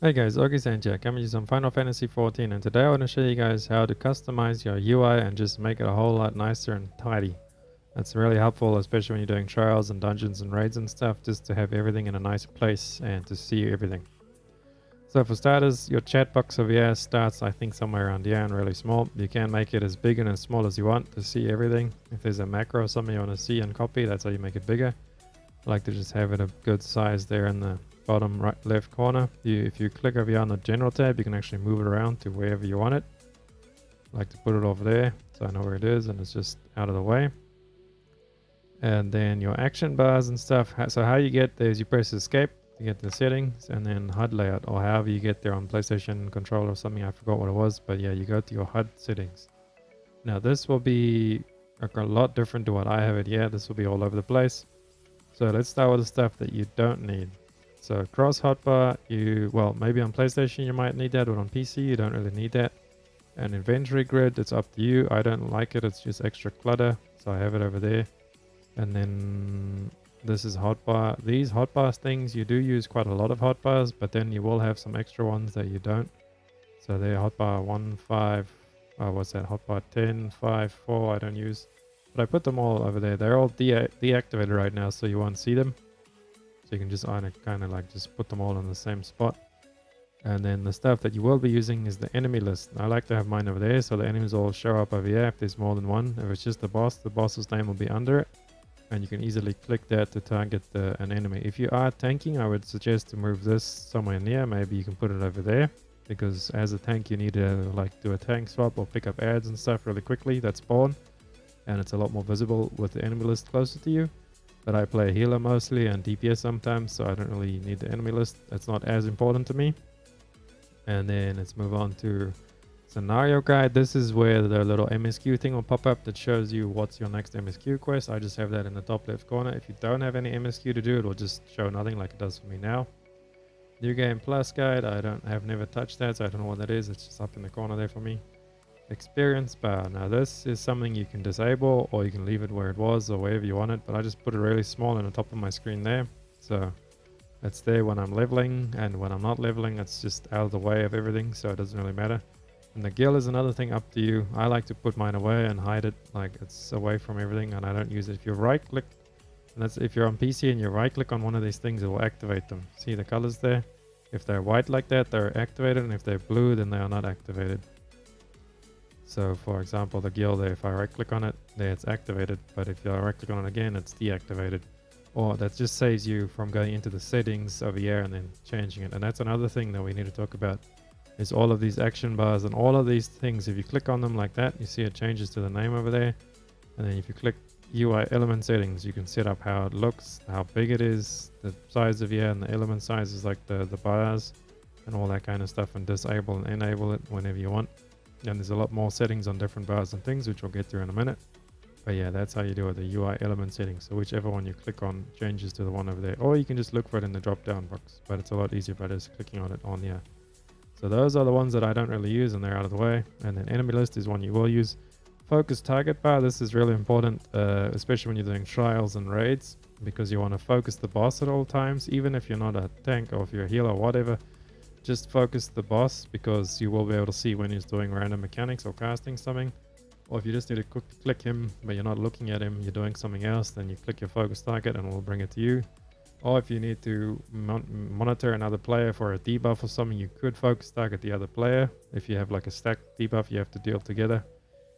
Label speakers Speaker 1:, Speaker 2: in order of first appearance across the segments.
Speaker 1: Hey guys, August here, coming to you some Final Fantasy XIV, and today I want to show you guys how to customize your UI and just make it a whole lot nicer and tidy. That's really helpful, especially when you're doing trials and dungeons and raids and stuff, just to have everything in a nice place and to see everything. So for starters, your chat box over here starts I think somewhere around here and really small. You can make it as big and as small as you want to see everything. If there's a macro or something you want to see and copy, that's how you make it bigger. I like to just have it a good size there in the bottom right left corner. If you click over here on the general tab, you can actually move it around to wherever you want it. I like to put it over there so I know where it is and it's just out of the way. And then your action bars and stuff. So how you get there is you press escape to get the settings, and then HUD layout, or however you get there on PlayStation controller or something. I forgot what it was, but yeah, you go to your HUD settings. Now this will be a lot different to what I have it here. This will be all over the place. So let's start with the stuff that you don't need. So cross hotbar, well, maybe on PlayStation you might need that, but on PC you don't really need that. And inventory grid, it's up to you. I don't like it, it's just extra clutter, so I have it over there. And then this is hotbar. These hotbars things, you do use quite a lot of hotbars, but then you will have some extra ones that you don't. So they're hotbar 1, 5, what's that, hotbar 10, 5, 4 I don't use. But I put them all over there. They're all deactivated right now, so you won't see them. So you can just kind of like just put them all in the same spot. And then the stuff that you will be using is the enemy list. I like to have mine over there, so the enemies all show up over here if there's more than one. If it's just the boss's name will be under it. And you can easily click that to target an enemy. If you are tanking, I would suggest to move this somewhere near. Maybe you can put it over there, because as a tank you need to like do a tank swap or pick up ads and stuff really quickly that spawn. And it's a lot more visible with the enemy list closer to you. But I play healer mostly and DPS sometimes, so I don't really need the enemy list. That's not as important to me. And then let's move on to scenario guide. This is where the little MSQ thing will pop up that shows you what's your next MSQ quest. I just have that in the top left corner. If you don't have any MSQ to do, it will just show nothing like it does for me now. New game plus guide, I've never touched that, so I don't know what that is. It's just up in the corner there for me. Experience bar. Now this is something you can disable, or you can leave it where it was or wherever you want it, but I just put it really small in the top of my screen there, so it's there when I'm leveling, and when I'm not leveling it's just out of the way of everything, so it doesn't really matter. And the guild is another thing, up to you. I like to put mine away and hide it, like it's away from everything, and I don't use it. If you right click, and that's if you're on PC and you right click on one of these things, it will activate them. See the colors there? If they're white like that, they're activated, and if they're blue, then they are not activated. So for example, the guild there, if I right click on it, there it's activated, but if I right click on it again, it's deactivated. Or that just saves you from going into the settings over here and then changing it. And that's another thing that we need to talk about, is all of these action bars and all of these things. If you click on them like that, you see it changes to the name over there. And then if you click UI element settings, you can set up how it looks, how big it is, the size of here, and the element sizes like the bars and all that kind of stuff, and disable and enable it whenever you want. And there's a lot more settings on different bars and things, which we'll get through in a minute. But yeah, that's how you do it, the UI element settings. So whichever one you click on changes to the one over there. Or you can just look for it in the drop down box, but it's a lot easier by just clicking on it on here. So those are the ones that I don't really use, and they're out of the way. And then enemy list is one you will use. Focus target bar, this is really important, especially when you're doing trials and raids, because you want to focus the boss at all times, even if you're not a tank or if you're a healer or whatever. Just focus the boss, because you will be able to see when he's doing random mechanics or casting something. Or if you just need to click him but you're not looking at him, you're doing something else, then you click your focus target and we'll bring it to you. Or if you need to monitor another player for a debuff or something, you could focus target the other player. If you have like a stacked debuff you have to deal together,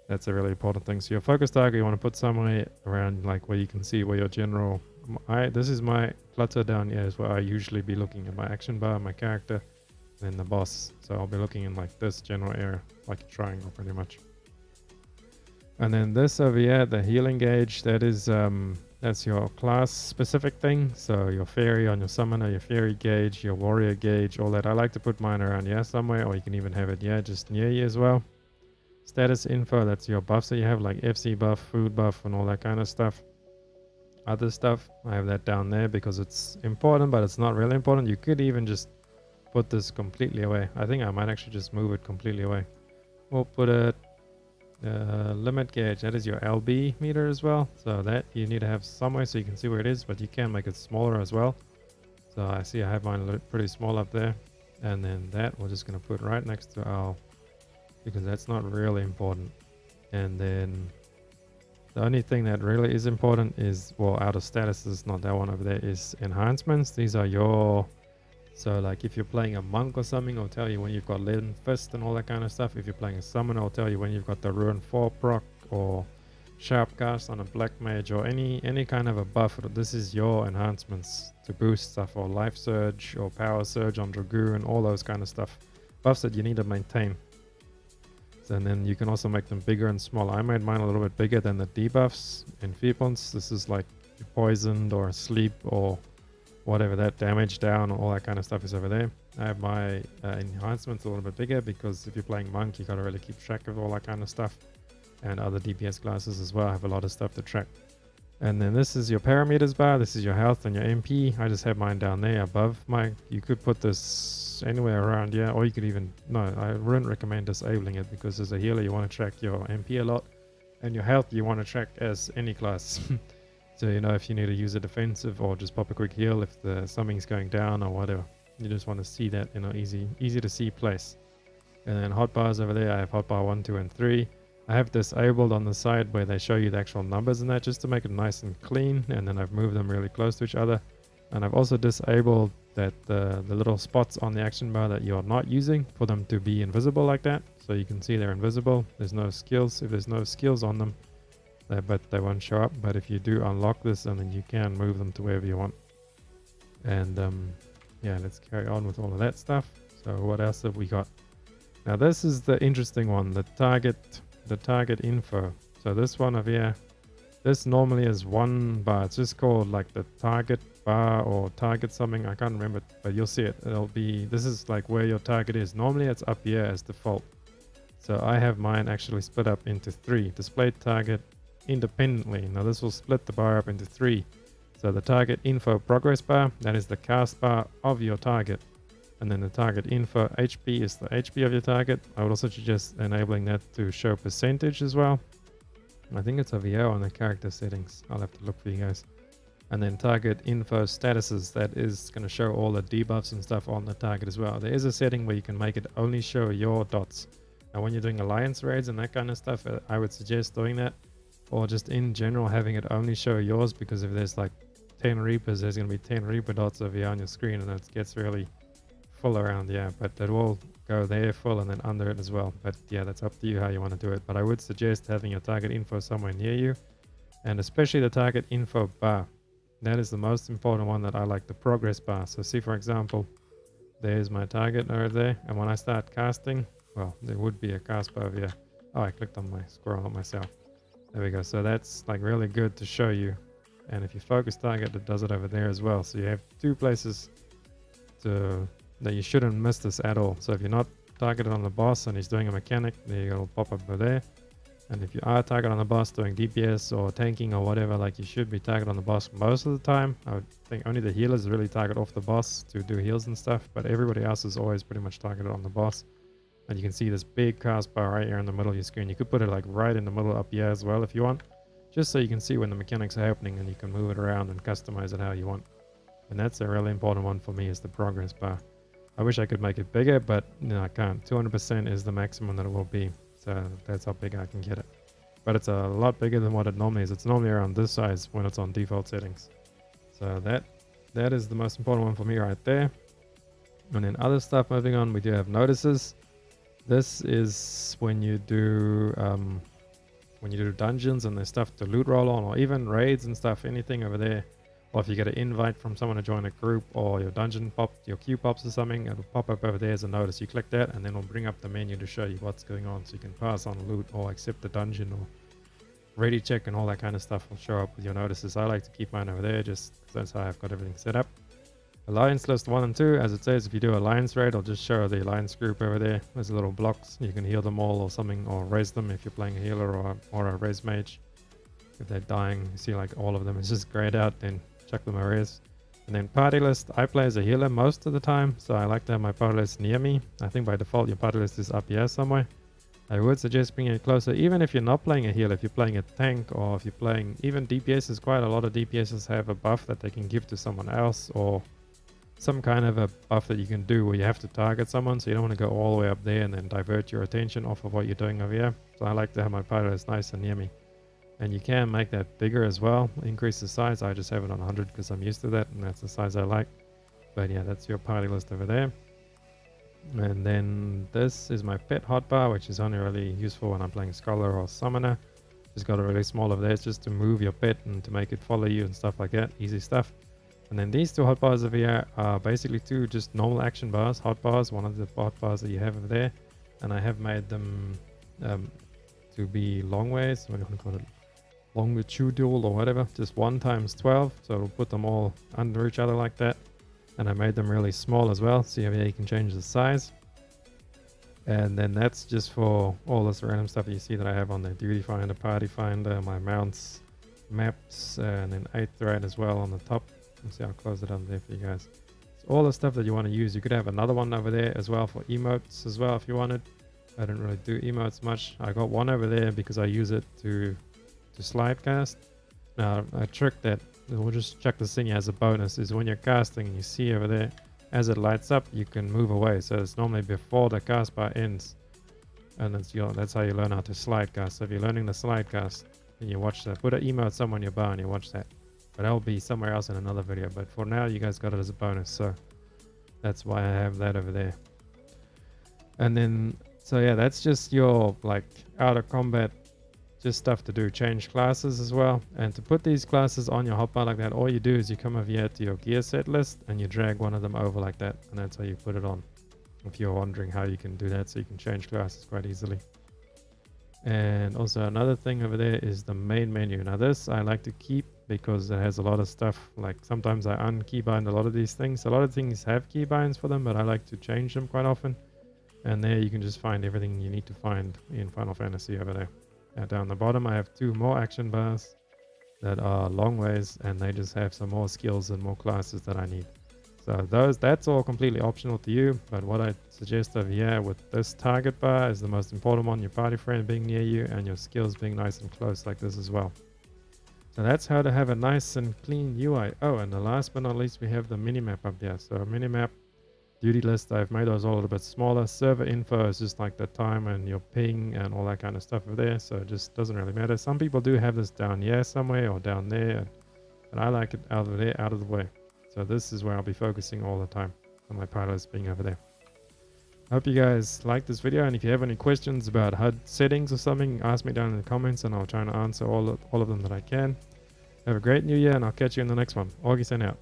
Speaker 1: that's a really important thing. So your focus target you want to put somewhere around like where you can see where your general... this is my clutter down here, is where I usually be looking at my action bar, my character, then the boss. So I'll be looking in like this general area, like a triangle pretty much. And then this over here, the healing gauge, that is that's your class specific thing. So your fairy on your summoner, your fairy gauge, your warrior gauge, all that. I like to put mine around here somewhere, or you can even have it just near you as well. Status info, that's your buffs that you have, like FC buff, food buff, and all that kind of stuff. Other stuff, I have that down there because it's important, but it's not really important. You could even just put this completely away. I think I might actually just move it completely away. We'll put it limit gauge, that is your LB meter as well, so that you need to have somewhere so you can see where it is, but you can make it smaller as well. So I see I have mine pretty small up there. and then that we're just going to put right next to our, because that's not really important. And then the only thing that really is important is, well, out of statuses, not that one over there, is enhancements. These are your, so like if you're playing a monk or something, it'll tell you when you've got Leaden Fist and all that kind of stuff. If you're playing a summon, it'll tell you when you've got the Ruin 4 proc or Sharp Cast on a Black Mage or any kind of a buff. This is your enhancements to boost stuff, or Life Surge or Power Surge on Dragoon, all those kind of stuff. Buffs that you need to maintain. And then you can also make them bigger and smaller. I made mine a little bit bigger than the debuffs in Feebons. This is like poisoned or sleep or whatever, that damage down, all that kind of stuff is over there. I have my enhancements a little bit bigger because if you're playing monk, you gotta really keep track of all that kind of stuff. And other DPS classes as well, I have a lot of stuff to track. And then this is your parameters bar. This is your health and your MP. I just have mine down there above my, you could put this anywhere around here, or you could even, no, I wouldn't recommend disabling it, because as a healer you want to track your MP a lot, and your health you want to track as any class. So you know, if you need to use a defensive or just pop a quick heal if the something's going down or whatever, you just want to see that in an easy to see place. And then hotbars over there, I have hotbar 1, 2 and 3. I have disabled on the side where they show you the actual numbers and that, just to make it nice and clean, and then I've moved them really close to each other. And I've also disabled that the little spots on the action bar that you're not using, for them to be invisible like that, so you can see they're invisible. There's no skills. If there's no skills on them, they won't show up. But if you do unlock this, and then you can move them to wherever you want. And yeah, let's carry on with all of that stuff. So what else have we got? Now this is the interesting one, the target info. So this one over here, this normally is one bar. It's just called like the target bar or target something. I can't remember, but you'll see it. It'll be, this is like where your target is. Normally it's up here as default. So I have mine actually split up into 3. Display target independently. Now this will split the bar up into 3. So the target info progress bar, that is the cast bar of your target. And then the target info HP is the HP of your target. I would also suggest enabling that to show percentage as well. I think it's over here on the character settings. I'll have to look for you guys. And then target info statuses, that is going to show all the debuffs and stuff on the target as well. There is a setting where you can make it only show your dots. Now when you're doing alliance raids and that kind of stuff, I would suggest doing that. Or just in general having it only show yours, because if there's like 10 Reapers, there's going to be 10 Reaper dots over here on your screen, and it gets really full around. Yeah, but it will go there full and then under it as well. But yeah, that's up to you how you want to do it. But I would suggest having your target info somewhere near you, and especially the target info bar. That is the most important one that I like, the progress bar. So see, for example, there's my target over there, and when I start casting, well, there would be a cast bar over here. Oh, I clicked on my squirrel, not myself. There we go. So that's like really good to show you. And if you focus target, it does it over there as well. So you have 2 places that you shouldn't miss this at all. So if you're not targeted on the boss and he's doing a mechanic, there it'll pop up over there. And if you are targeted on the boss doing DPS or tanking or whatever, like, you should be targeted on the boss most of the time. I would think only the healers really target off the boss to do heals and stuff, but everybody else is always pretty much targeted on the boss. And you can see this big cast bar right here in the middle of your screen. You could put it like right in the middle up here as well if you want, just so you can see when the mechanics are happening and you can move it around and customize it how you want. And that's a really important one for me, is the progress bar. I wish I could make it bigger, but no, I can't. 200% is the maximum that it will be. So that's how big I can get it. But it's a lot bigger than what it normally is. It's normally around this size when it's on default settings. So that is the most important one for me right there. And then other stuff, moving on, we do have notices. This is when you do dungeons and there's stuff to loot roll on, or even raids and stuff, anything over there. Or if you get an invite from someone to join a group, or your dungeon pops, your queue pops or something, it'll pop up over there as a notice. You click that and then it'll bring up the menu to show you what's going on, so you can pass on loot or accept the dungeon or ready check, and all that kind of stuff will show up with your notices. I like to keep mine over there just because that's how I've got everything set up. Alliance list 1 and 2, as it says, if you do alliance raid, I'll just show the alliance group over there. There's little blocks, you can heal them all or something, or raise them if you're playing a healer or a res mage. If they're dying, you see like all of them is just grayed out, then chuck them a res. And then party list, I play as a healer most of the time, so I like to have my party list near me. I think by default your party list is up here somewhere. I would suggest bringing it closer, even if you're not playing a healer, if you're playing a tank, or if you're playing even DPSs. Quite a lot of DPSs have a buff that they can give to someone else, or some kind of a buff that you can do where you have to target someone, so you don't want to go all the way up there and then divert your attention off of what you're doing over here. So I like to have my party list nice and near me. And you can make that bigger as well, increase the size. I just have it on 100 because I'm used to that, and that's the size I like. But yeah, that's your party list over there. And then this is my pet hotbar, which is only really useful when I'm playing Scholar or Summoner. Just got a really small over there. It's just to move your pet and to make it follow you and stuff like that. Easy stuff. And then these two hotbars over here are basically two just normal action bars, hotbars, one of the hotbars that you have over there. And I have made them to be long ways. What do you want to call it? Longitudinal or whatever. Just 1 times 12. So it'll put them all under each other like that. And I made them really small as well. See over here you can change the size. And then that's just for all this random stuff you see that I have on the Duty Finder, Party Finder, my mounts, maps, and then 8th thread as well on the top. Let's see, I'll close it up there for you guys. So all the stuff that you want to use. You could have another one over there as well for emotes as well if you wanted. I don't really do emotes much. I got one over there because I use it to slide cast. Now a trick that we'll just check this thing as a bonus is when you're casting and you see over there as it lights up you can move away, so it's normally before the cast bar ends, and that's how you learn how to slide cast. So if you're learning the slide cast and you watch that, put an emote somewhere on your bar and you watch that, but that'll be somewhere else in another video, but for now you guys got it as a bonus, so that's why I have that over there. And then so yeah, that's just your like out of combat just stuff to do. Change classes as well, and to put these classes on your hotbar like that, all you do is you come over here to your gear set list and you drag one of them over like that, and that's how you put it on, if you're wondering how you can do that. So you can change classes quite easily. And also another thing over there is the main menu. Now this I like to keep because it has a lot of stuff, like sometimes I unkeybind a lot of these things. A lot of things have keybinds for them, but I like to change them quite often. And there you can just find everything you need to find in Final Fantasy over there. Down the bottom I have 2 more action bars that are long ways, and they just have some more skills and more classes that I need. So that's all completely optional to you, but what I suggest over here with this target bar is the most important one, your party friend being near you and your skills being nice and close like this as well. So that's how to have a nice and clean UI. Oh, and the last but not least we have the minimap up there. So a minimap, duty list, I've made those all a little bit smaller. Server info is just like the time and your ping and all that kind of stuff over there, so it just doesn't really matter. Some people do have this down here somewhere or down there, but I like it out of there, out of the way. So this is where I'll be focusing all the time on my party list being over there. I hope you guys liked this video, and if you have any questions about HUD settings or something, ask me down in the comments and I'll try to answer all of them that I can. Have a great new year, and I'll catch you in the next one. August and out.